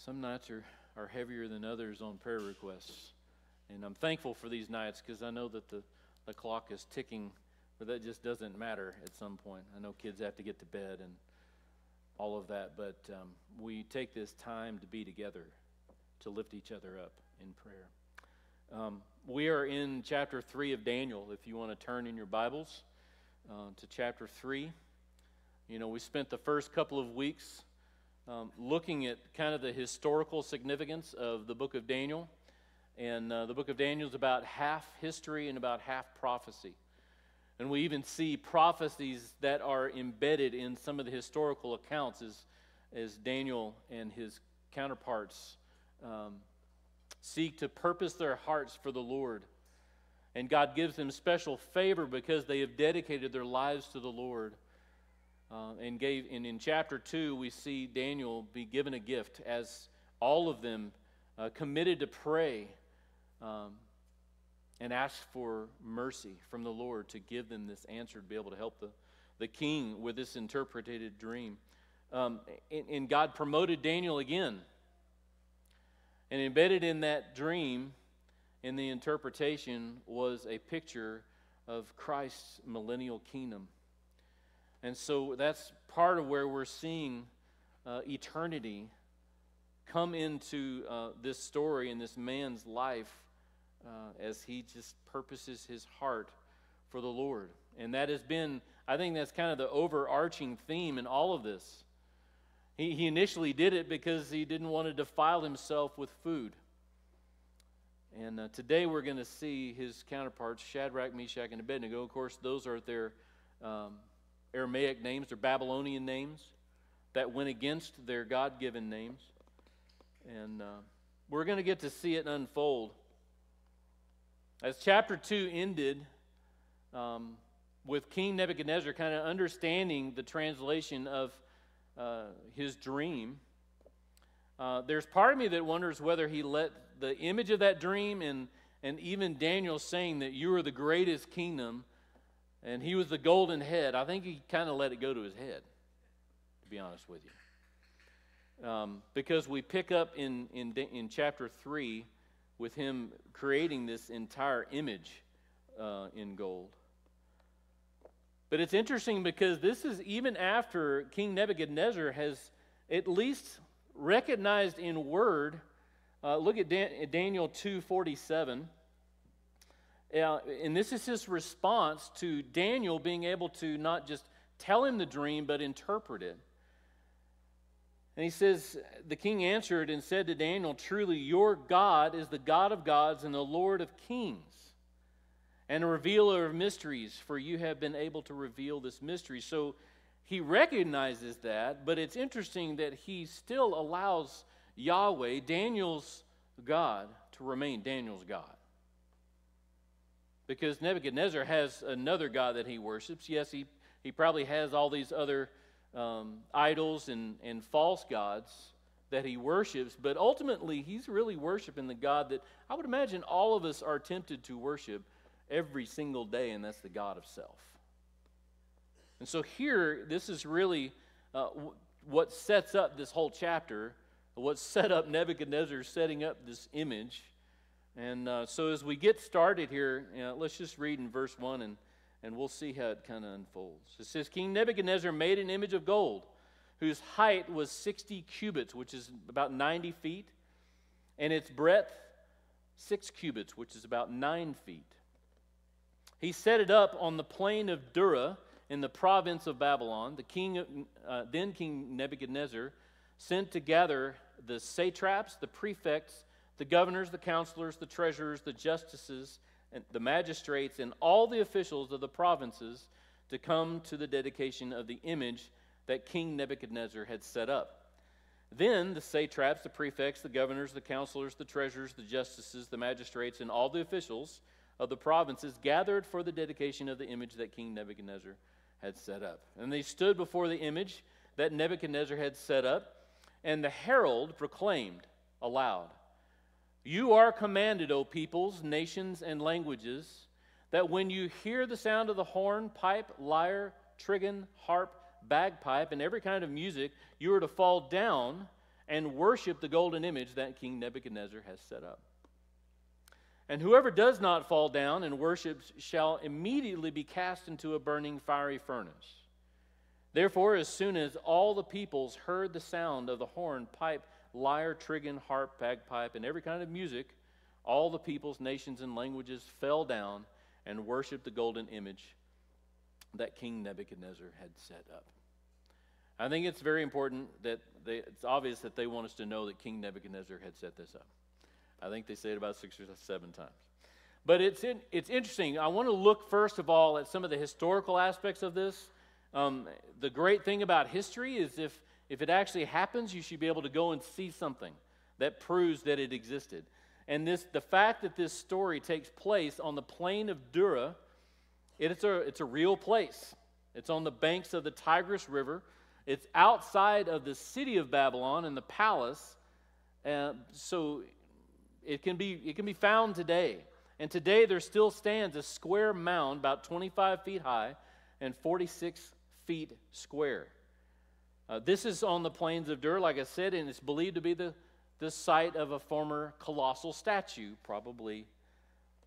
Some nights are heavier than others on prayer requests. And I'm thankful for these nights because I know that the clock is ticking, but that just doesn't matter at some point. I know kids have to get to bed and all of that, but we take this time to be together, to lift each other up in prayer. We are in chapter 3 of Daniel, if you want to turn in your Bibles to chapter 3. You know, we spent the first couple of weeks looking at kind of the historical significance of the book of Daniel. And the book of Daniel is about half history and about half prophecy. And we even see prophecies that are embedded in some of the historical accounts as Daniel and his counterparts seek to purpose their hearts for the Lord. And God gives them special favor because they have dedicated their lives to the Lord. And in chapter 2, we see Daniel be given a gift as all of them committed to pray and ask for mercy from the Lord to give them this answer to be able to help the king with this interpreted dream. And God promoted Daniel again. And embedded in that dream, in the interpretation, was a picture of Christ's millennial kingdom. And so that's part of where we're seeing eternity come into this story and this man's life as he just purposes his heart for the Lord. And that has been, I think that's kind of the overarching theme in all of this. He initially did it because he didn't want to defile himself with food. And today we're going to see his counterparts, Shadrach, Meshach, and Abednego. Of course, those are their Aramaic names, their Babylonian names that went against their God-given names. And we're going to get to see it unfold. As chapter 2 ended with King Nebuchadnezzar kind of understanding the translation of his dream, there's part of me that wonders whether he let the image of that dream and even Daniel saying that you are the greatest kingdom and he was the golden head, I think he kind of let it go to his head, to be honest with you. Because we pick up in chapter 3 with him creating this entire image in gold. But it's interesting because this is even after King Nebuchadnezzar has at least recognized in word. Look at Daniel 2:47. And this is his response to Daniel being able to not just tell him the dream, but interpret it. And he says, the king answered and said to Daniel, truly your God is the God of gods and the Lord of kings, and a revealer of mysteries, for you have been able to reveal this mystery. So he recognizes that, but it's interesting that he still allows Yahweh, Daniel's God, to remain Daniel's God. Because Nebuchadnezzar has another God that he worships. Yes, he probably has all these other idols and false gods that he worships, but ultimately he's really worshiping the God that I would imagine all of us are tempted to worship every single day, and that's the God of self. And so here, this is really what sets up this whole chapter, what set up Nebuchadnezzar setting up this image. And so as we get started here, let's just read in verse 1 and we'll see how it kind of unfolds. It says, King Nebuchadnezzar made an image of gold, whose height was 60 cubits, which is about 90 feet, and its breadth 6 cubits, which is about 9 feet. He set it up on the plain of Dura in the province of Babylon. Then King Nebuchadnezzar sent to gather the satraps, the prefects, the governors, the counselors, the treasurers, the justices, and the magistrates, and all the officials of the provinces to come to the dedication of the image that King Nebuchadnezzar had set up. Then the satraps, the prefects, the governors, the counselors, the treasurers, the justices, the magistrates, and all the officials of the provinces gathered for the dedication of the image that King Nebuchadnezzar had set up. And they stood before the image that Nebuchadnezzar had set up, and the herald proclaimed aloud, you are commanded, O peoples, nations, and languages, that when you hear the sound of the horn, pipe, lyre, trigon, harp, bagpipe, and every kind of music, you are to fall down and worship the golden image that King Nebuchadnezzar has set up. And whoever does not fall down and worships shall immediately be cast into a burning fiery furnace. Therefore, as soon as all the peoples heard the sound of the horn, pipe, lyre, trigon, harp, bagpipe, and every kind of music, all the peoples, nations, and languages fell down and worshiped the golden image that King Nebuchadnezzar had set up. I think it's very important that it's obvious that they want us to know that King Nebuchadnezzar had set this up. I think they say it about 6 or 7 times. But it's interesting. I want to look first of all at some of the historical aspects of this. The great thing about history is if it actually happens, you should be able to go and see something that proves that it existed. And the fact that this story takes place on the plain of Dura, it's a real place. It's on the banks of the Tigris River. It's outside of the city of Babylon and the palace. So it can be found today. And today there still stands a square mound about 25 feet high and 46 feet square. This is on the plains of Dura, like I said, and it's believed to be the site of a former colossal statue, probably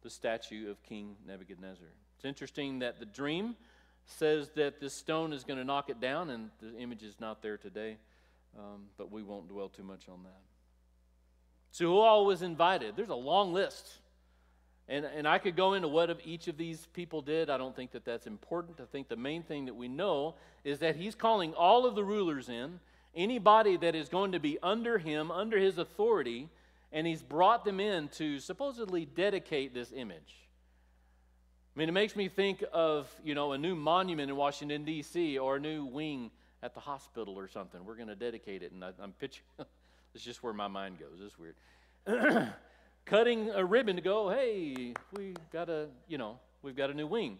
the statue of King Nebuchadnezzar. It's interesting that the dream says that this stone is going to knock it down, and the image is not there today, but we won't dwell too much on that. So who all was invited? There's a long list. And I could go into what each of these people did. I don't think that that's important. I think the main thing that we know is that he's calling all of the rulers in, anybody that is going to be under him, under his authority, and he's brought them in to supposedly dedicate this image. I mean, it makes me think of, a new monument in Washington, D.C., or a new wing at the hospital or something. We're going to dedicate it, and I'm picturing, it's just where my mind goes. It's weird. Cutting a ribbon to go, hey, we've got a new wing.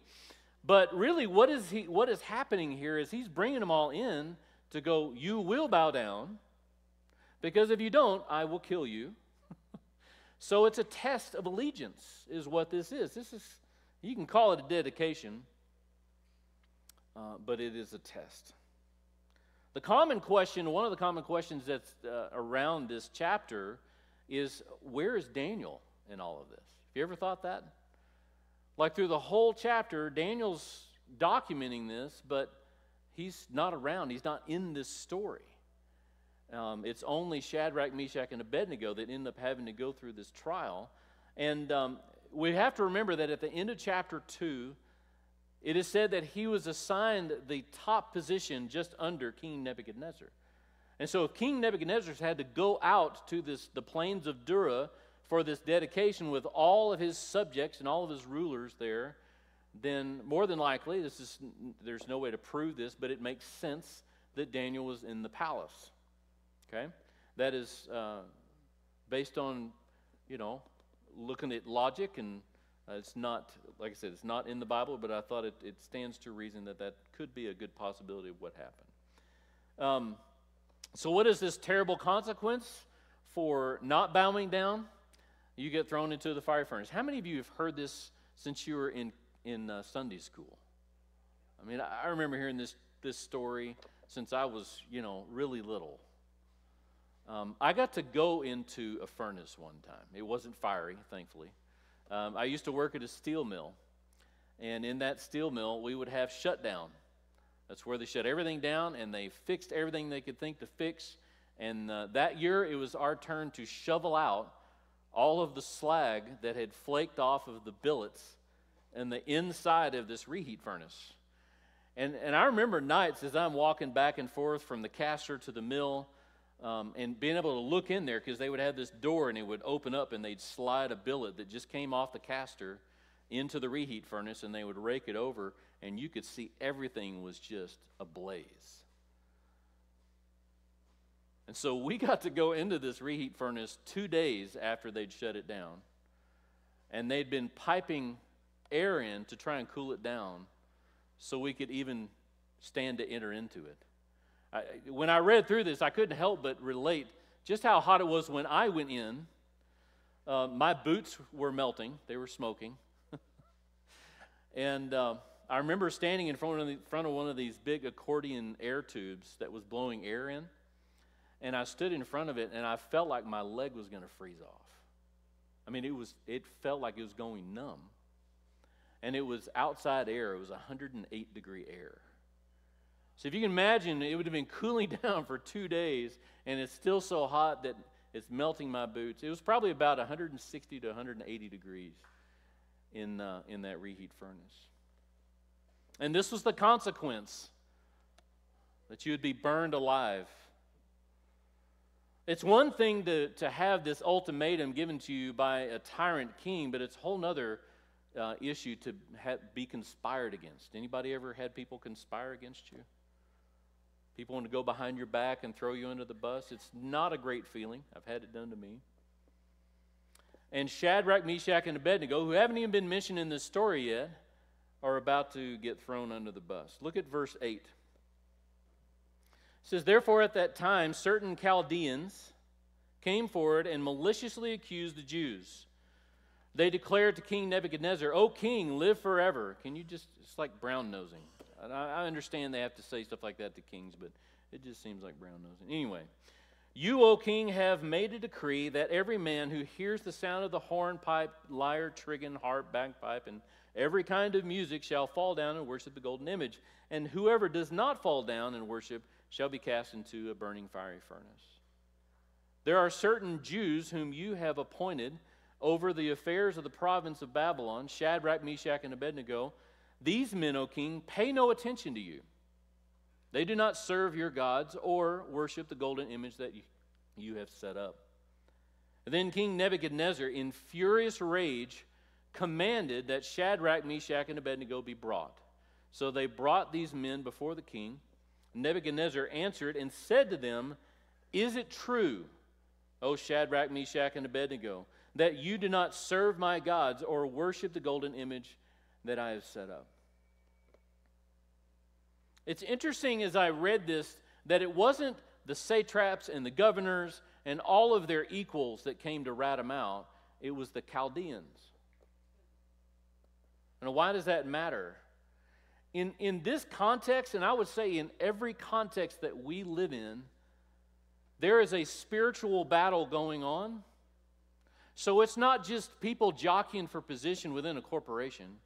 But really, what is happening here is he's bringing them all in to go, you will bow down, because if you don't, I will kill you. So it's a test of allegiance is what this is. You can call it a dedication, but it is a test. One of the common questions that's around this chapter is, where is Daniel in all of this? Have you ever thought that? Like through the whole chapter, Daniel's documenting this, but he's not around. He's not in this story. It's only Shadrach, Meshach, and Abednego that end up having to go through this trial. And we have to remember that at the end of chapter 2, it is said that he was assigned the top position just under King Nebuchadnezzar. And so if King Nebuchadnezzar had to go out to the plains of Dura for this dedication with all of his subjects and all of his rulers there, then more than likely, there's no way to prove this, but it makes sense that Daniel was in the palace. Okay? That is based on, looking at logic, and it's not, like I said, it's not in the Bible, but I thought it stands to reason that could be a good possibility of what happened. So what is this terrible consequence for not bowing down? You get thrown into the fire furnace. How many of you have heard this since you were in Sunday school? I mean, I remember hearing this story since I was, really little. I got to go into a furnace one time. It wasn't fiery, thankfully. I used to work at a steel mill, and in that steel mill, we would have shutdown. That's where they shut everything down, and they fixed everything they could think to fix. And that year, it was our turn to shovel out all of the slag that had flaked off of the billets and the inside of this reheat furnace. And I remember nights as I'm walking back and forth from the caster to the mill, and being able to look in there, because they would have this door and it would open up and they'd slide a billet that just came off the caster into the reheat furnace, and they would rake it over, and you could see everything was just ablaze. And so we got to go into this reheat furnace 2 days after they'd shut it down, and they'd been piping air in to try and cool it down so we could even stand to enter into it. When I read through this, I couldn't help but relate just how hot it was when I went in. My boots were melting. They were smoking. And I remember standing in front of one of these big accordion air tubes that was blowing air in. and I stood in front of it, and I felt like my leg was going to freeze off. I mean, it felt like it was going numb. And it was outside air. It was 108-degree air. So if you can imagine, it would have been cooling down for 2 days, and it's still so hot that it's melting my boots. It was probably about 160 to 180 degrees in that reheat furnace. And this was the consequence, that you would be burned alive. It's one thing to have this ultimatum given to you by a tyrant king, but it's a whole other issue to be conspired against. Anybody ever had people conspire against you? People want to go behind your back and throw you under the bus. It's not a great feeling. I've had it done to me. And Shadrach, Meshach, and Abednego, who haven't even been mentioned in this story yet, are about to get thrown under the bus. Look at verse 8. It says, "Therefore at that time certain Chaldeans came forward and maliciously accused the Jews. They declared to King Nebuchadnezzar, 'O king, live forever.'" Can you just, it's like brown-nosing. I understand they have to say stuff like that to kings, but it just seems like brown-nosing. Anyway, "You, O king, have made a decree that every man who hears the sound of the horn, pipe, lyre, trigon, harp, bagpipe, and every kind of music shall fall down and worship the golden image. And whoever does not fall down and worship shall be cast into a burning fiery furnace. There are certain Jews whom you have appointed over the affairs of the province of Babylon, Shadrach, Meshach, and Abednego. These men, O king, pay no attention to you. They do not serve your gods or worship the golden image that you have set up." And then King Nebuchadnezzar, in furious rage, commanded that Shadrach, Meshach, and Abednego be brought. So they brought these men before the king. Nebuchadnezzar answered and said to them, "Is it true, O Shadrach, Meshach, and Abednego, that you do not serve my gods or worship the golden image that I have set up?" It's interesting as I read this that it wasn't the satraps and the governors and all of their equals that came to rat them out. It was the Chaldeans. And why does that matter? In this context, and I would say in every context that we live in, there is a spiritual battle going on. So it's not just people jockeying for position within a corporation.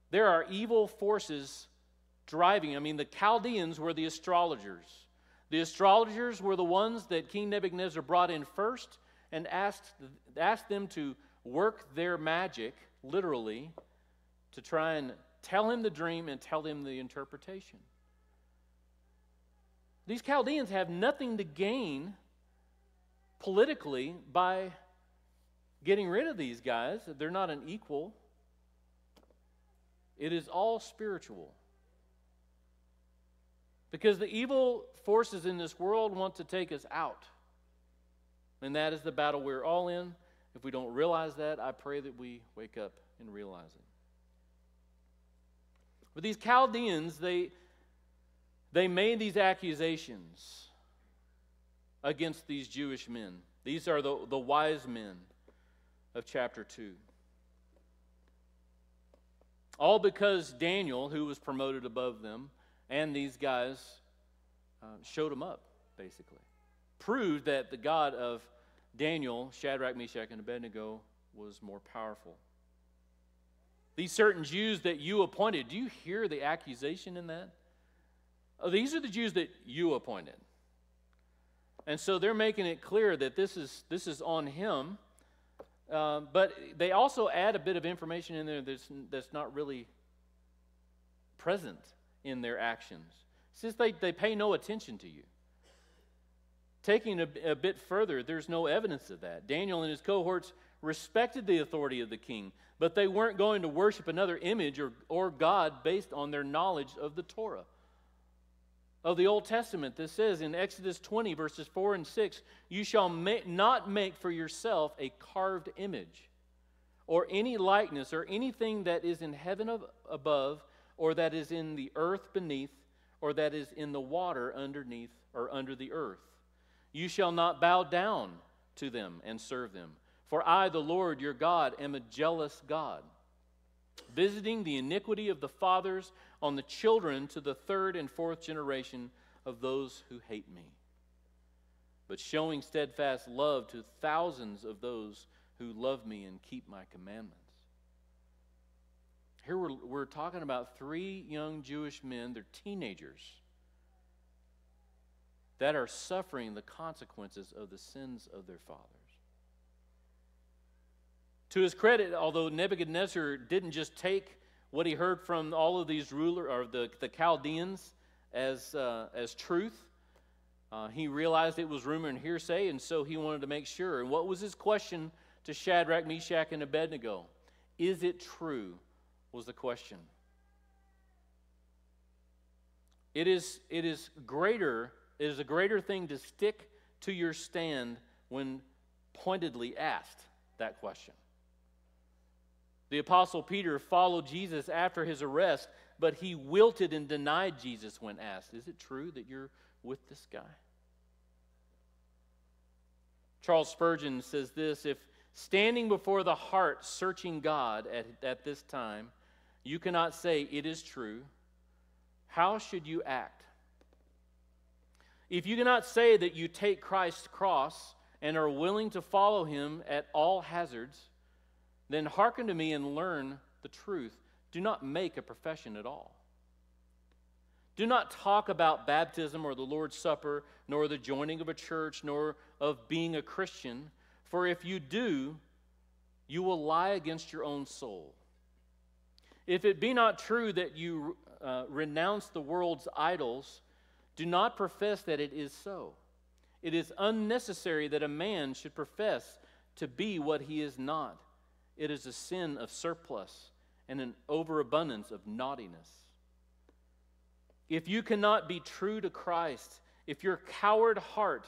There are evil forces driving. I mean, the Chaldeans were the astrologers. The astrologers were the ones that King Nebuchadnezzar brought in first and asked them to work their magic, literally, to try and tell him the dream and tell him the interpretation. These Chaldeans have nothing to gain politically by getting rid of these guys. They're not an equal. It is all spiritual. Because the evil forces in this world want to take us out. And that is the battle we're all in. If we don't realize that, I pray that we wake up and realize it. But these Chaldeans, they made these accusations against these Jewish men. These are the wise men of chapter 2. All because Daniel, who was promoted above them, and these guys showed them up, basically. Proved that the God of Daniel, Shadrach, Meshach, and Abednego was more powerful. These certain Jews that you appointed, do you hear the accusation in that? Oh, these are the Jews that you appointed. And so they're making it clear that this is on him. But they also add a bit of information in there that's not really present in their actions. Since they pay no attention to you. Taking a bit further, there's no evidence of that. Daniel and his cohorts respected the authority of the king, but they weren't going to worship another image or God based on their knowledge of the Torah. Of the Old Testament, this says in Exodus 20, verses 4 and 6, "You shall not make for yourself a carved image, or any likeness, or anything that is in heaven above, or that is in the earth beneath, or that is in the water underneath or under the earth. You shall not bow down to them and serve them. For I, the Lord your God, am a jealous God, visiting the iniquity of the fathers on the children to the third and fourth generation of those who hate me." but showing steadfast love to thousands of those who love me and keep my commandments. Here we're talking about 3 young Jewish men, they're teenagers, that are suffering the consequences of the sins of their fathers. To his credit, although Nebuchadnezzar didn't just take what he heard from all of these rulers, or the Chaldeans, as truth, he realized it was rumor and hearsay, and so he wanted to make sure. And what was his question to Shadrach, Meshach, and Abednego? Is it true? Was the question. It is a greater thing to stick to your stand when pointedly asked that question. The Apostle Peter followed Jesus after his arrest, but he wilted and denied Jesus when asked, is it true that you're with this guy? Charles Spurgeon says this, if standing before the heart searching God at this time, you cannot say it is true, how should you act? If you cannot say that you take Christ's cross and are willing to follow him at all hazards, then hearken to me and learn the truth. Do not make a profession at all. Do not talk about baptism or the Lord's Supper, nor the joining of a church, nor of being a Christian, for if you do, you will lie against your own soul. If it be not true that you renounce the world's idols, do not profess that it is so. It is unnecessary that a man should profess to be what he is not. It is a sin of surplus and an overabundance of naughtiness. If you cannot be true to Christ, if your coward heart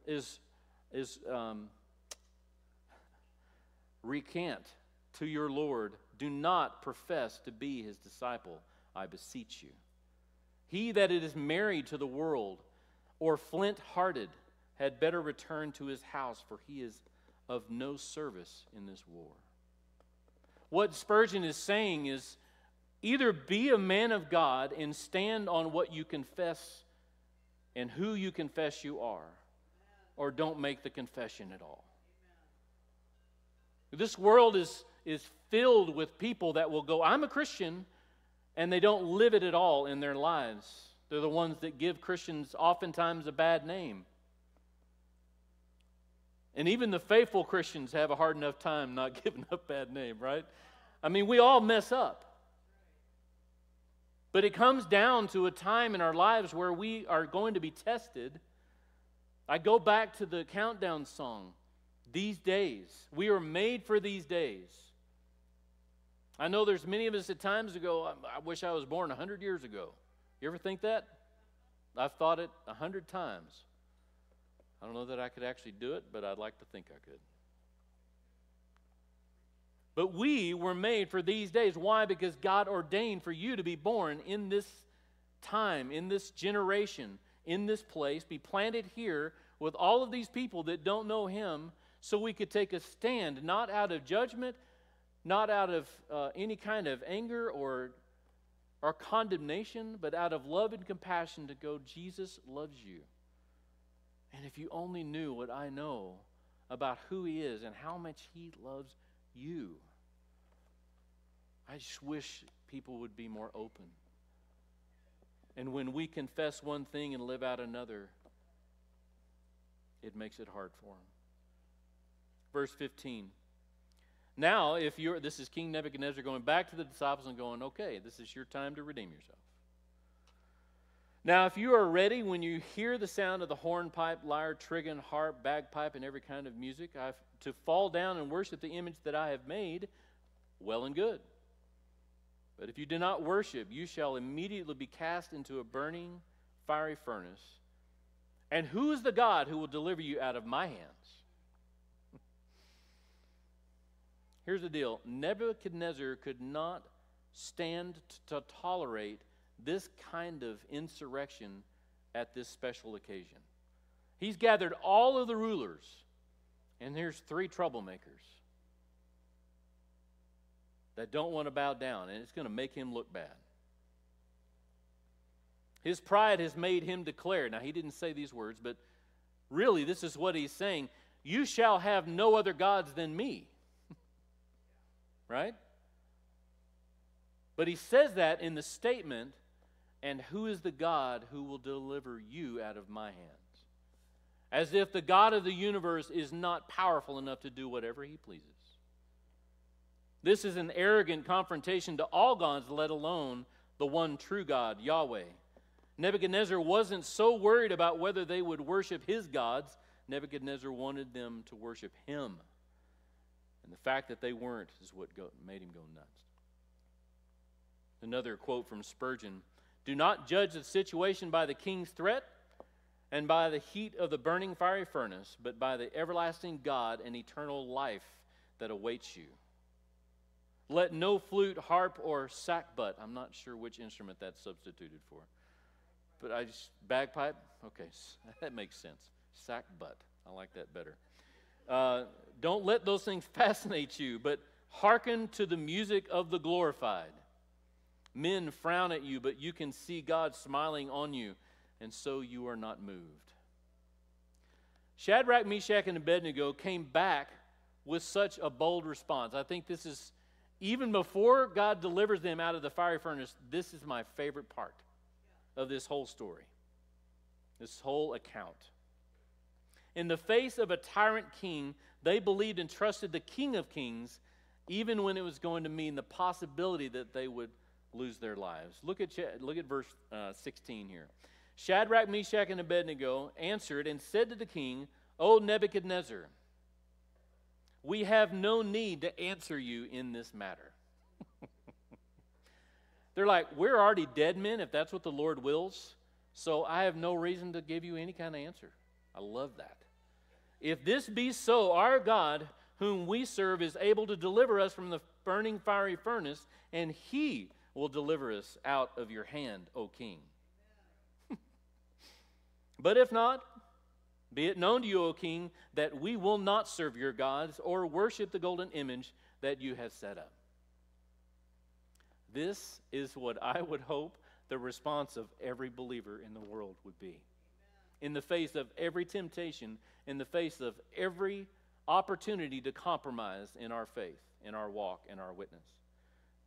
is recant to your Lord, do not profess to be his disciple, I beseech you. He that is married to the world or flint-hearted had better return to his house, for he is of no service in this war. What Spurgeon is saying is, either be a man of God and stand on what you confess and who you confess you are, or don't make the confession at all. This world is filled with people that will go, I'm a Christian, and they don't live it at all in their lives. They're the ones that give Christians oftentimes a bad name. And even the faithful Christians have a hard enough time not giving a bad name, right? I mean, we all mess up. But it comes down to a time in our lives where we are going to be tested. I go back to the countdown song, these days. We are made for these days. I know there's many of us at times ago, I wish I was born 100 years ago. You ever think that? I've thought it 100 times. I don't know that I could actually do it, but I'd like to think I could. But we were made for these days. Why? Because God ordained for you to be born in this time, in this generation, in this place, be planted here with all of these people that don't know him, so we could take a stand, not out of judgment, not out of any kind of anger or condemnation, but out of love and compassion to go, Jesus loves you. And if you only knew what I know about who he is and how much he loves you. I just wish people would be more open. And when we confess one thing and live out another, it makes it hard for them. Verse 15. Now, this is King Nebuchadnezzar going back to the disciples and going, okay, this is your time to redeem yourself. Now, if you are ready when you hear the sound of the hornpipe, lyre, trigon, harp, bagpipe, and every kind of music, to fall down and worship the image that I have made, well and good. But if you do not worship, you shall immediately be cast into a burning, fiery furnace. And who is the God who will deliver you out of my hands? Here's the deal. Nebuchadnezzar could not stand to tolerate this kind of insurrection at this special occasion. He's gathered all of the rulers, and there's 3 troublemakers that don't want to bow down, and it's going to make him look bad. His pride has made him declare, now he didn't say these words, but Really, this is what he's saying. You shall have no other gods than me. Right? But he says that in the statement, and who is the God who will deliver you out of my hands? As if the God of the universe is not powerful enough to do whatever he pleases. This is an arrogant confrontation to all gods, let alone the one true God, Yahweh. Nebuchadnezzar wasn't so worried about whether they would worship his gods. Nebuchadnezzar wanted them to worship him. And the fact that they weren't is what made him go nuts. Another quote from Spurgeon, "Do not judge the situation by the king's threat and by the heat of the burning fiery furnace, but by the everlasting God and eternal life that awaits you. Let no flute, harp, or sackbut," I'm not sure which instrument that's substituted for, but bagpipe? Okay, that makes sense. Sackbut, I like that better. Don't let those things fascinate you, but hearken to the music of the glorified. Men frown at you, but you can see God smiling on you, and so you are not moved. Shadrach, Meshach, and Abednego came back with such a bold response. I think this is, even before God delivers them out of the fiery furnace, this is my favorite part of this whole story, this whole account. In the face of a tyrant king, they believed and trusted the King of Kings, even when it was going to mean the possibility that they would lose their lives. Look at verse 16 here. Shadrach, Meshach, and Abednego answered and said to the king, "O Nebuchadnezzar, we have no need to answer you in this matter." They're like, "We're already dead men if that's what the Lord wills, so I have no reason to give you any kind of answer." I love that. "If this be so, our God, whom we serve, is able to deliver us from the burning fiery furnace, and he will deliver us out of your hand, O king. But if not, be it known to you, O king, that we will not serve your gods or worship the golden image that you have set up." This is what I would hope the response of every believer in the world would be. In the face of every temptation, in the face of every opportunity to compromise in our faith, in our walk, in our witness.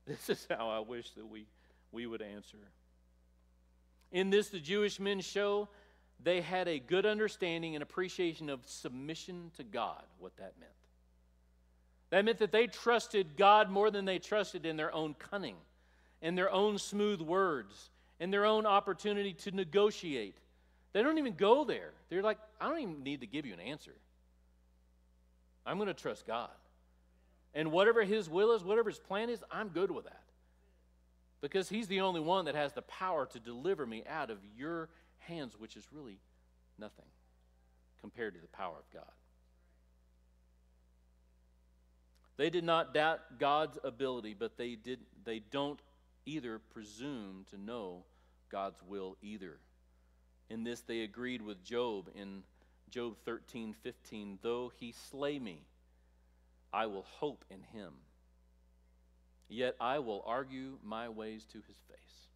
This is how I wish that we would answer. In this, the Jewish men show they had a good understanding and appreciation of submission to God, what that meant. That meant that they trusted God more than they trusted in their own cunning, in their own smooth words, in their own opportunity to negotiate. They don't even go there. They're like, "I don't even need to give you an answer. I'm going to trust God. And whatever his will is, whatever his plan is, I'm good with that. Because he's the only one that has the power to deliver me out of your hands, which is really nothing compared to the power of God." They did not doubt God's ability, but they don't either presume to know God's will either. In this they agreed with Job in Job 13:15, "Though he slay me, I will hope in him. Yet I will argue my ways to his face."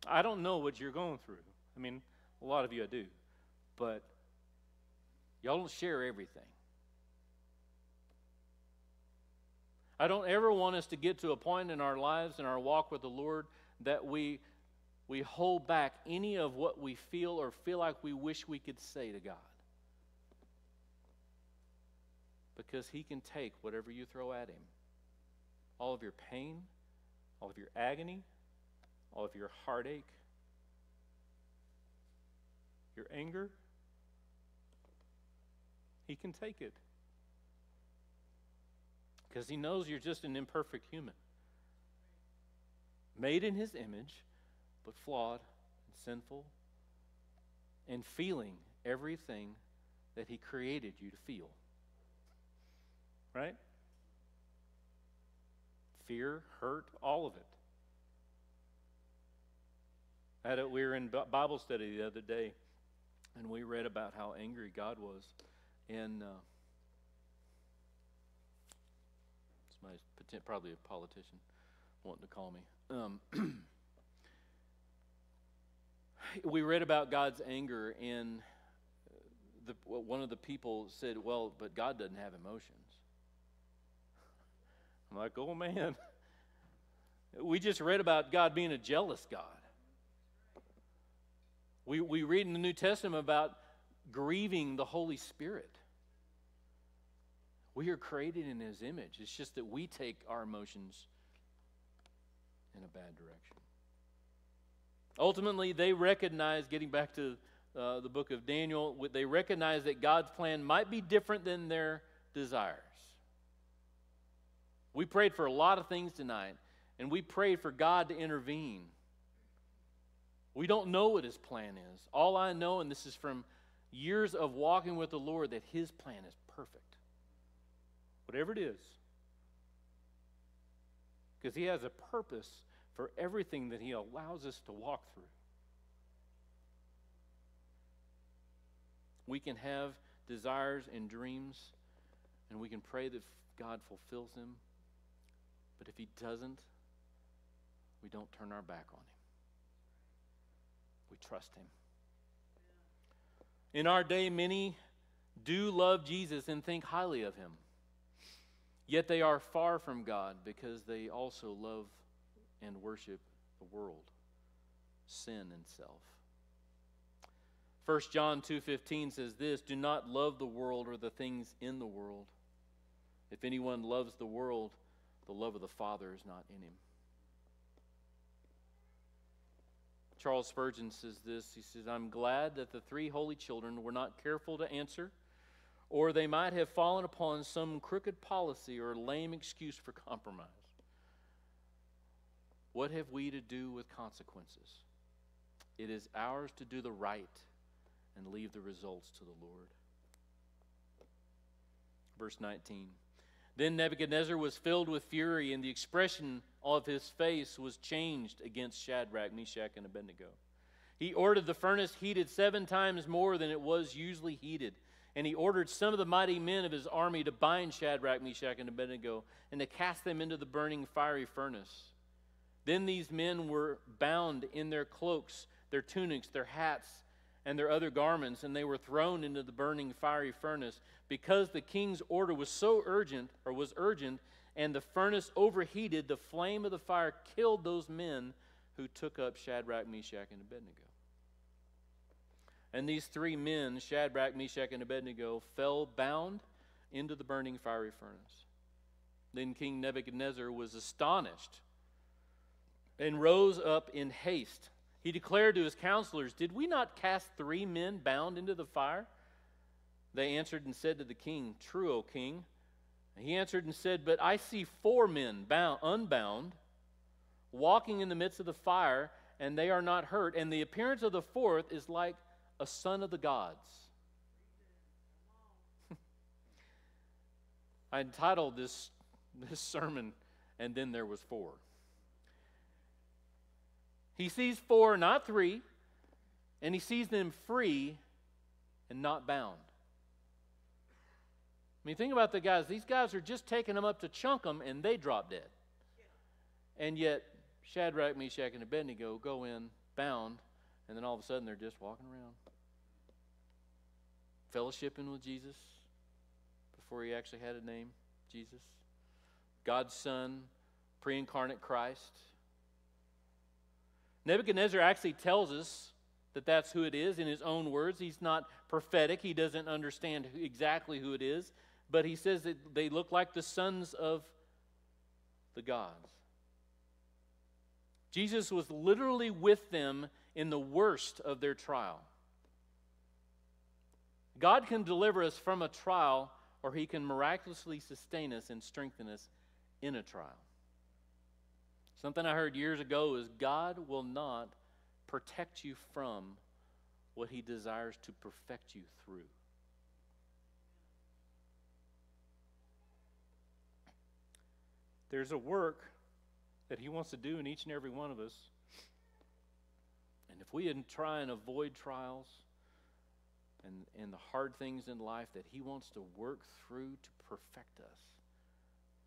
I don't know what you're going through. I mean, a lot of you I do. But y'all don't share everything. I don't ever want us to get to a point in our lives and our walk with the Lord that we hold back any of what we feel or feel like we wish we could say to God. Because he can take whatever you throw at him. All of your pain, all of your agony, all of your heartache, your anger. He can take it. Because he knows you're just an imperfect human. Made in his image, but flawed and sinful, and feeling everything that he created you to feel. Right? Fear, hurt, all of it. We were in Bible study the other day, and we read about how angry God was. And somebody's probably a politician wanting to call me. We read about God's anger, and one of the people said, well, but God doesn't have emotions. I'm like, oh man. We just read about God being a jealous God. We read in the New Testament about grieving the Holy Spirit. We are created in His image. It's just that we take our emotions in a bad direction. Ultimately, they recognize, getting back to the book of Daniel, they recognize that God's plan might be different than their desires. We prayed for a lot of things tonight, and we prayed for God to intervene. We don't know what His plan is. All I know, and this is from years of walking with the Lord, that His plan is perfect. Whatever it is. Because He has a purpose for everything that He allows us to walk through. We can have desires and dreams, and we can pray that God fulfills them. But if He doesn't, we don't turn our back on Him. We trust Him. In our day, many do love Jesus and think highly of Him. Yet they are far from God because they also love and worship the world, sin and self. 1 John 2:15 says this, do not love the world or the things in the world. If anyone loves the world, the love of the Father is not in him. Charles Spurgeon says this, he says, I'm glad that the three holy children were not careful to answer, or they might have fallen upon some crooked policy or lame excuse for compromise. What have we to do with consequences? It is ours to do the right and leave the results to the Lord. Verse 19. Then Nebuchadnezzar was filled with fury, and the expression of his face was changed against Shadrach, Meshach, and Abednego. He ordered the furnace heated 7 times more than it was usually heated. And he ordered some of the mighty men of his army to bind Shadrach, Meshach, and Abednego, and to cast them into the burning fiery furnace. Then these men were bound in their cloaks, their tunics, their hats, and their other garments, and they were thrown into the burning fiery furnace, because the king's order was urgent, and the furnace overheated. The flame of the fire killed those men who took up Shadrach, Meshach, and Abednego. And these 3 men, Shadrach, Meshach, and Abednego, fell bound into the burning fiery furnace. Then King Nebuchadnezzar was astonished and rose up in haste. He declared to his counselors, did we not cast 3 men bound into the fire? They answered and said to the king, true, O king. And he answered and said, but I see 4 men unbound, walking in the midst of the fire, and they are not hurt. And the appearance of the 4th is like a son of the gods. I entitled this sermon, and then there was 4. He sees 4, not 3, and he sees them free and not bound. I mean, think about the guys. These guys are just taking them up to chunk them, and they drop dead. And yet, Shadrach, Meshach, and Abednego go in bound, and then all of a sudden they're just walking around, fellowshipping with Jesus before He actually had a name, Jesus. God's Son, pre-incarnate Christ. Nebuchadnezzar actually tells us that that's who it is in his own words. He's not prophetic. He doesn't understand exactly who it is. But he says that they look like the sons of the gods. Jesus was literally with them in the worst of their trial. God can deliver us from a trial, or He can miraculously sustain us and strengthen us in a trial. Something I heard years ago is God will not protect you from what He desires to perfect you through. There's a work that He wants to do in each and every one of us. And if we didn't try and avoid trials and the hard things in life that He wants to work through to perfect us,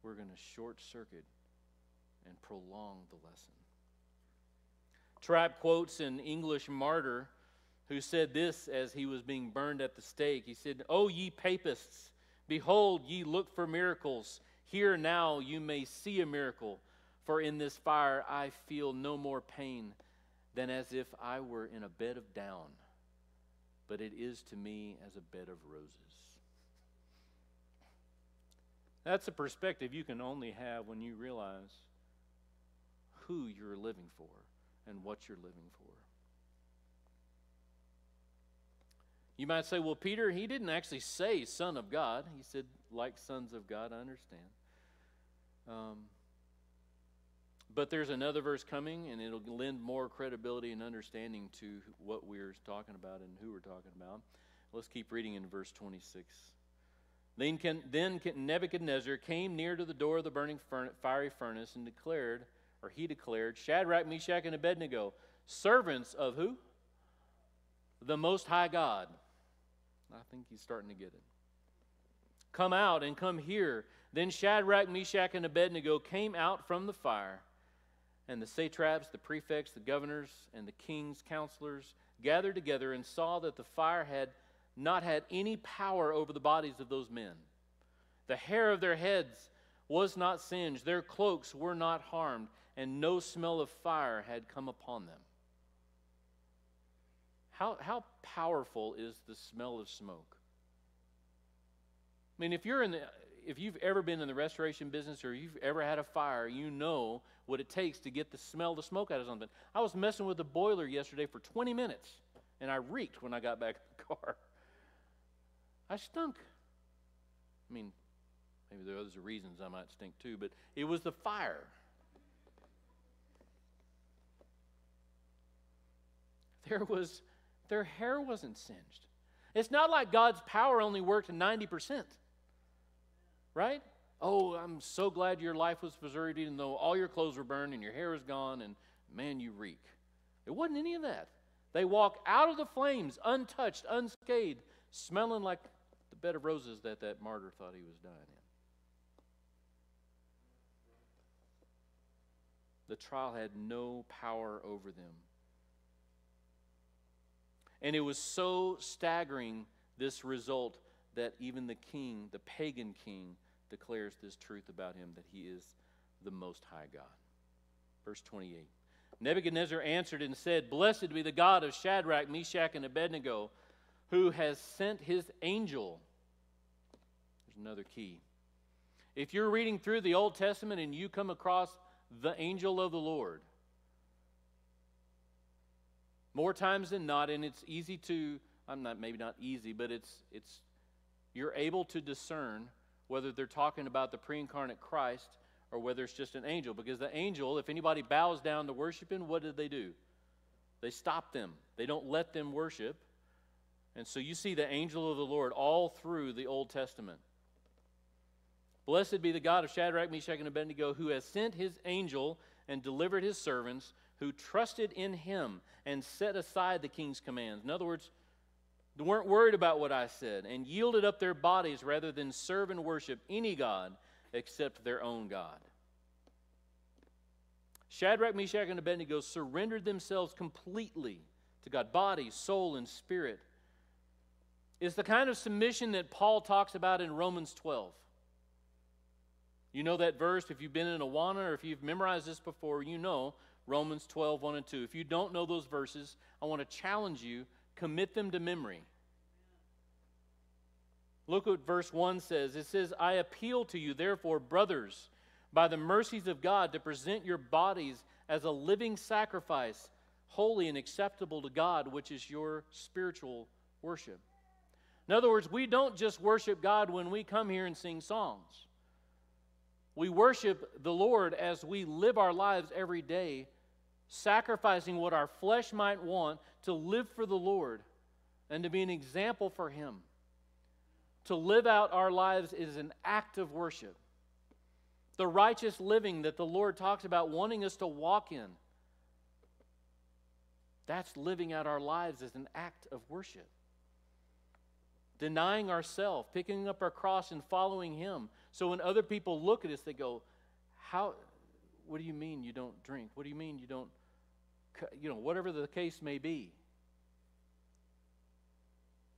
we're going to short circuit and prolong the lesson. Trapp quotes an English martyr who said this as he was being burned at the stake. He said, "O ye papists, behold, ye look for miracles. Here now you may see a miracle. For in this fire I feel no more pain than as if I were in a bed of down. But it is to me as a bed of roses." That's a perspective you can only have when you realize who you're living for and what you're living for. You might say, well, Peter, he didn't actually say Son of God. He said, like sons of God, I understand. But there's another verse coming, and it'll lend more credibility and understanding to what we're talking about and who we're talking about. Let's keep reading in verse 26. Then Nebuchadnezzar came near to the door of the burning fiery furnace and declared, Shadrach, Meshach, and Abednego, servants of who? The Most High God. I think he's starting to get it. Come out and come here. Then Shadrach, Meshach, and Abednego came out from the fire, and the satraps, the prefects, the governors, and the king's counselors gathered together and saw that the fire had not had any power over the bodies of those men. The hair of their heads was not singed, their cloaks were not harmed, and no smell of fire had come upon them. How powerful is the smell of smoke? I mean, if you've ever been in the restoration business or you've ever had a fire, you know what it takes to get the smell of the smoke out of something. I was messing with the boiler yesterday for 20 minutes, and I reeked when I got back in the car. I stunk. I mean, maybe there are other reasons I might stink too, but it was the fire. Their hair wasn't singed. It's not like God's power only worked 90%. Right? Oh, I'm so glad your life was preserved even though all your clothes were burned and your hair is gone and man, you reek. It wasn't any of that. They walk out of the flames untouched, unscathed, smelling like the bed of roses that martyr thought he was dying in. The trial had no power over them. And it was so staggering, this result, that even the king, the pagan king, declares this truth about him, that he is the Most High God. Verse 28. Nebuchadnezzar answered and said, Blessed be the God of Shadrach, Meshach, and Abednego, who has sent his angel. There's another key. If you're reading through the Old Testament and you come across the angel of the Lord, more times than not, and it's easy to, maybe not easy, but it's you're able to discern whether they're talking about the pre-incarnate Christ or whether it's just an angel. Because the angel, if anybody bows down to worship him, what do? They stop them. They don't let them worship. And so you see the angel of the Lord all through the Old Testament. Blessed be the God of Shadrach, Meshach, and Abednego, who has sent his angel and delivered his servants, who trusted in him and set aside the king's commands. In other words, they weren't worried about what I said and yielded up their bodies rather than serve and worship any god except their own God. Shadrach, Meshach, and Abednego surrendered themselves completely to God, body, soul, and spirit. It's the kind of submission that Paul talks about in Romans 12. You know that verse. If you've been in Awana or if you've memorized this before, you know Romans 12, 1 and 2. If you don't know those verses, I want to challenge you, commit them to memory. Look what verse 1 says. It says, I appeal to you, therefore, brothers, by the mercies of God, to present your bodies as a living sacrifice, holy and acceptable to God, which is your spiritual worship. In other words, we don't just worship God when we come here and sing songs. We worship the Lord as we live our lives every day, sacrificing what our flesh might want to live for the Lord and to be an example for Him. To live out our lives is an act of worship. The righteous living that the Lord talks about wanting us to walk in, that's living out our lives as an act of worship. Denying ourselves, picking up our cross and following Him. So when other people look at us, they go, what do you mean you don't drink? What do you mean you don't whatever the case may be.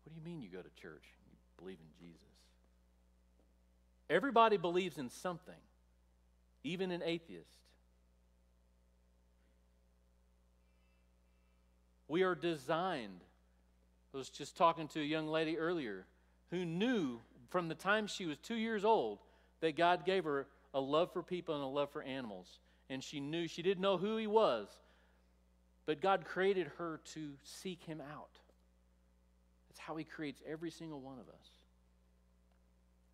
What do you mean you go to church? You believe in Jesus. Everybody believes in something, even an atheist. We are designed. I was just talking to a young lady earlier who knew from the time she was 2 years old that God gave her a love for people and a love for animals. And she didn't know who He was, but God created her to seek Him out. That's how He creates every single one of us.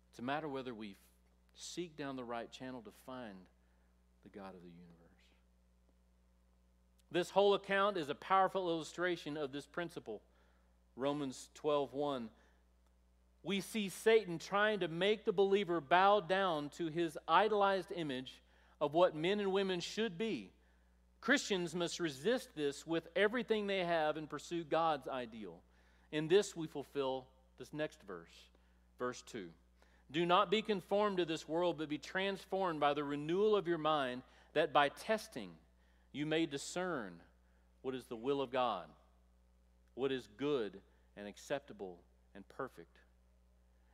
It's a matter whether we seek down the right channel to find the God of the universe. This whole account is a powerful illustration of this principle. Romans 12:1. We see Satan trying to make the believer bow down to his idolized image of what men and women should be. Christians must resist this with everything they have and pursue God's ideal. In this we fulfill this next verse, verse 2. Do not be conformed to this world, but be transformed by the renewal of your mind, that by testing you may discern what is the will of God, what is good and acceptable and perfect.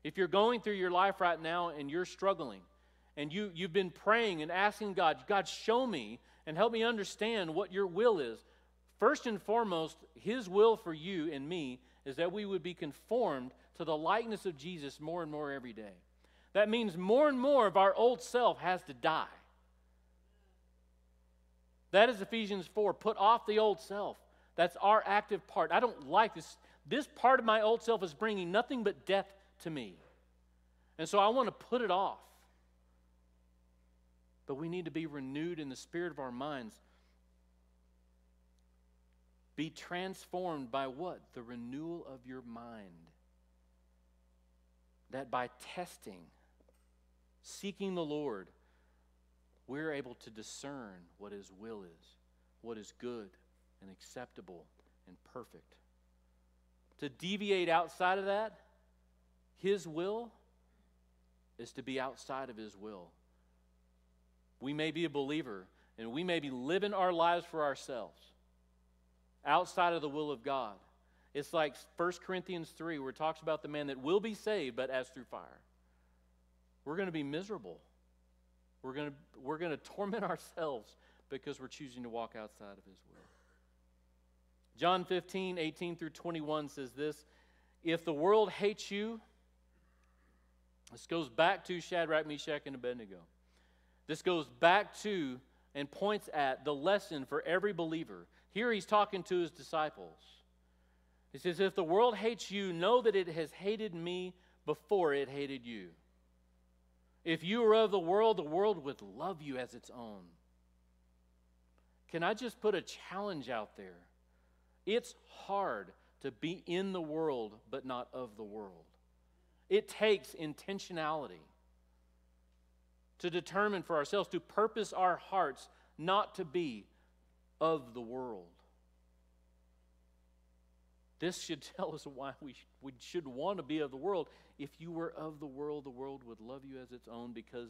If you're going through your life right now and you're struggling, and you've been praying and asking God, God, show me and help me understand what your will is. First and foremost, His will for you and me is that we would be conformed to the likeness of Jesus more and more every day. That means more and more of our old self has to die. That is Ephesians 4. Put off the old self. That's our active part. I don't like this. This part of my old self is bringing nothing but death to me. And so I want to put it off. But we need to be renewed in the spirit of our minds. Be transformed by what? The renewal of your mind. That by testing, seeking the Lord, we're able to discern what His will is, what is good and acceptable and perfect. To deviate outside of that, His will is to be outside of His will. We may be a believer and we may be living our lives for ourselves, outside of the will of God. It's like 1 Corinthians 3 where it talks about the man that will be saved, but as through fire. We're going to be miserable. We're going to torment ourselves because we're choosing to walk outside of His will. John 15:18 through 21 says this, if the world hates you, this goes back to Shadrach, Meshach, and Abednego. This goes back to and points at the lesson for every believer. Here He's talking to His disciples. He says, if the world hates you, know that it has hated me before it hated you. If you were of the world would love you as its own. Can I just put a challenge out there? It's hard to be in the world but not of the world. It takes intentionality to determine for ourselves, to purpose our hearts not to be of the world. This should tell us why we should want to be of the world. If you were of the world would love you as its own, because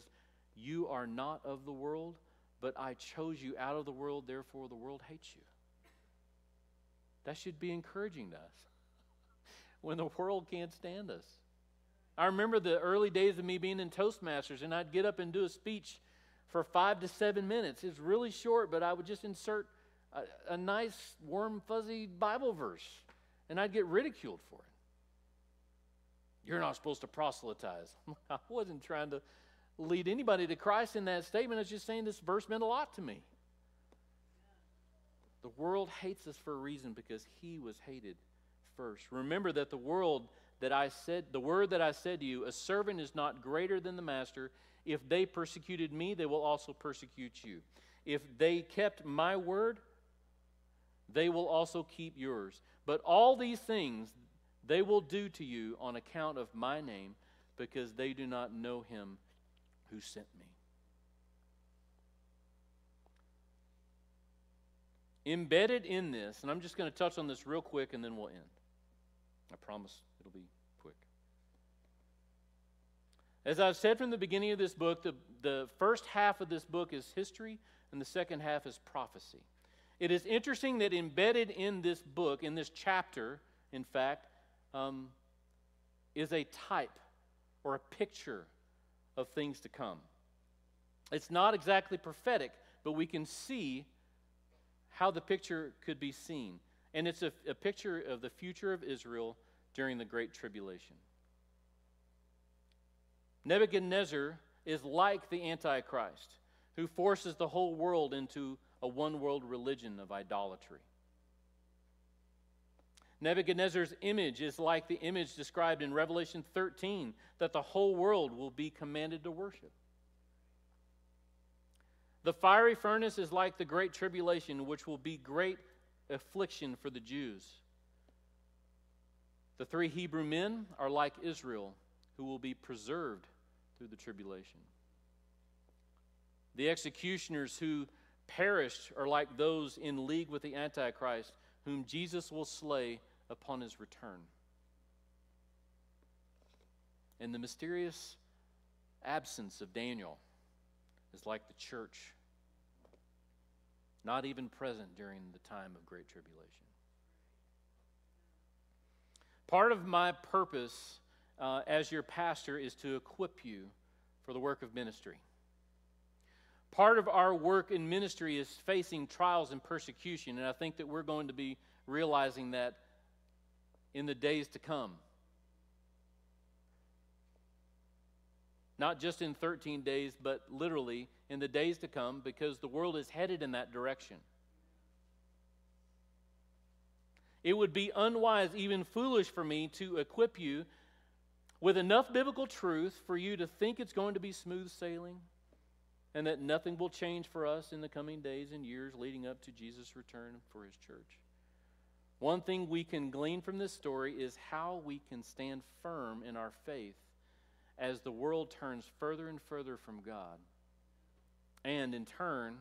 you are not of the world, but I chose you out of the world, therefore the world hates you. That should be encouraging to us when the world can't stand us. I remember the early days of me being in Toastmasters, and I'd get up and do a speech for 5 to 7 minutes. It's really short, but I would just insert a nice, warm, fuzzy Bible verse, and I'd get ridiculed for it. You're not supposed to proselytize. I wasn't trying to lead anybody to Christ in that statement. I was just saying this verse meant a lot to me. The world hates us for a reason, because He was hated first. Remember that the word that I said to you, a servant is not greater than the master. If they persecuted me, they will also persecute you. If they kept my word, they will also keep yours. But all these things they will do to you on account of my name, because they do not know Him who sent me. Embedded in this, and I'm just going to touch on this real quick and then we'll end. I promise it'll be quick. As I've said from the beginning of this book, the first half of this book is history and the second half is prophecy. It is interesting that embedded in this book, in this chapter, in fact, is a type or a picture of things to come. It's not exactly prophetic, but we can see how the picture could be seen. And it's a picture of the future of Israel during the Great Tribulation. Nebuchadnezzar is like the Antichrist, who forces the whole world into a one-world religion of idolatry. Nebuchadnezzar's image is like the image described in Revelation 13, that the whole world will be commanded to worship. The fiery furnace is like the Great Tribulation, which will be great affliction for the Jews. The 3 Hebrew men are like Israel, who will be preserved through the tribulation. The executioners who perished are like those in league with the Antichrist, whom Jesus will slay upon his return. And the mysterious absence of Daniel is like the church, not even present during the time of great tribulation. Part of my purpose as your pastor is to equip you for the work of ministry. Part of our work in ministry is facing trials and persecution, and I think that we're going to be realizing that in the days to come. Not just in 13 days, but literally in the days to come, because the world is headed in that direction. It would be unwise, even foolish for me to equip you with enough biblical truth for you to think it's going to be smooth sailing and that nothing will change for us in the coming days and years leading up to Jesus' return for his church. One thing we can glean from this story is how we can stand firm in our faith as the world turns further and further from God, and in turn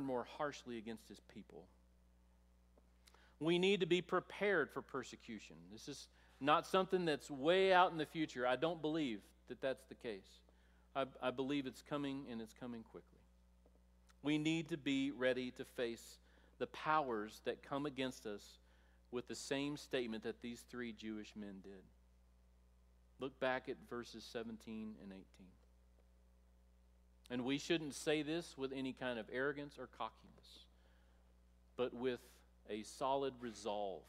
more harshly against his people. We need to be prepared for persecution. This is not something that's way out in the future. I don't believe that that's the case. I believe it's coming, and it's coming quickly. We need to be ready to face the powers that come against us with the same statement that these 3 Jewish men did. Look back at verses 17 and 18. And we shouldn't say this with any kind of arrogance or cockiness, but with a solid resolve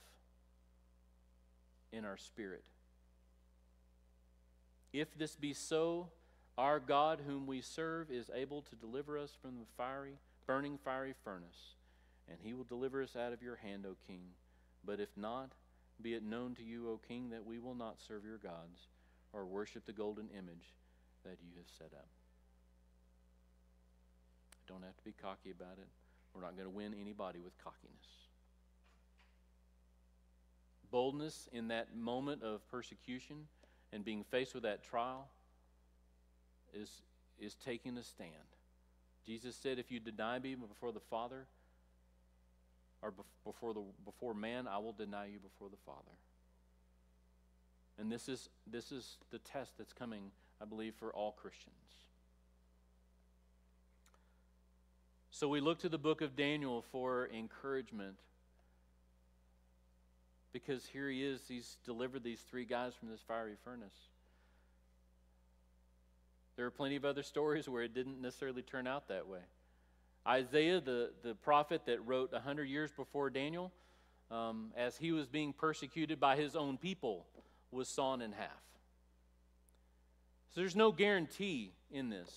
in our spirit. If this be so, our God whom we serve is able to deliver us from the burning fiery furnace, and he will deliver us out of your hand, O king. But if not, be it known to you, O king, that we will not serve your gods or worship the golden image that you have set up. Don't have to be cocky about it. We're not going to win anybody with cockiness. Boldness in that moment of persecution and being faced with that trial is taking a stand. Jesus said, if you deny me before the Father or before man, I will deny you before the Father. And this is the test that's coming, I believe, for all Christians. So we look to the book of Daniel for encouragement, because here he is, he's delivered these 3 guys from this fiery furnace. There are plenty of other stories where it didn't necessarily turn out that way. Isaiah, the prophet that wrote 100 years before Daniel, as he was being persecuted by his own people, was sawn in half. So there's no guarantee in this.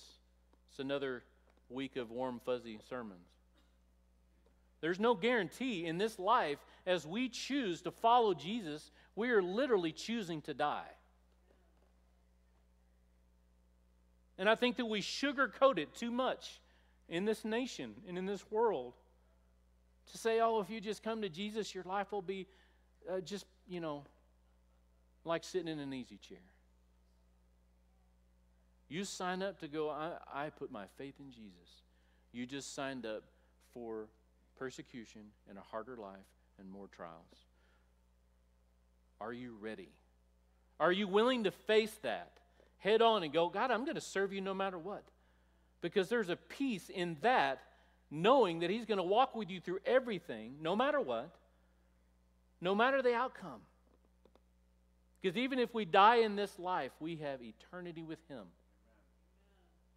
It's another week of warm, fuzzy sermons. There's no guarantee in this life. As we choose to follow Jesus, we are literally choosing to die. And I think that we sugarcoat it too much in this nation and in this world to say, oh, if you just come to Jesus, your life will be like sitting in an easy chair. You sign up to go, I put my faith in Jesus. You just signed up for persecution and a harder life and more trials. Are you ready? Are you willing to face that head on and go, God, I'm going to serve you no matter what? Because there's a peace in that knowing that He's going to walk with you through everything, no matter what, no matter the outcome. Because even if we die in this life, we have eternity with Him.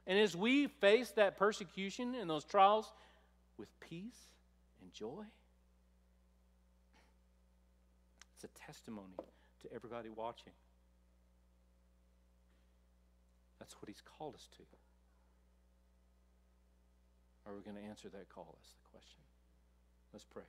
And as we face that persecution and those trials with peace and joy, it's a testimony to everybody watching. That's what He's called us to. Are we going to answer that call? That's the question. Let's pray.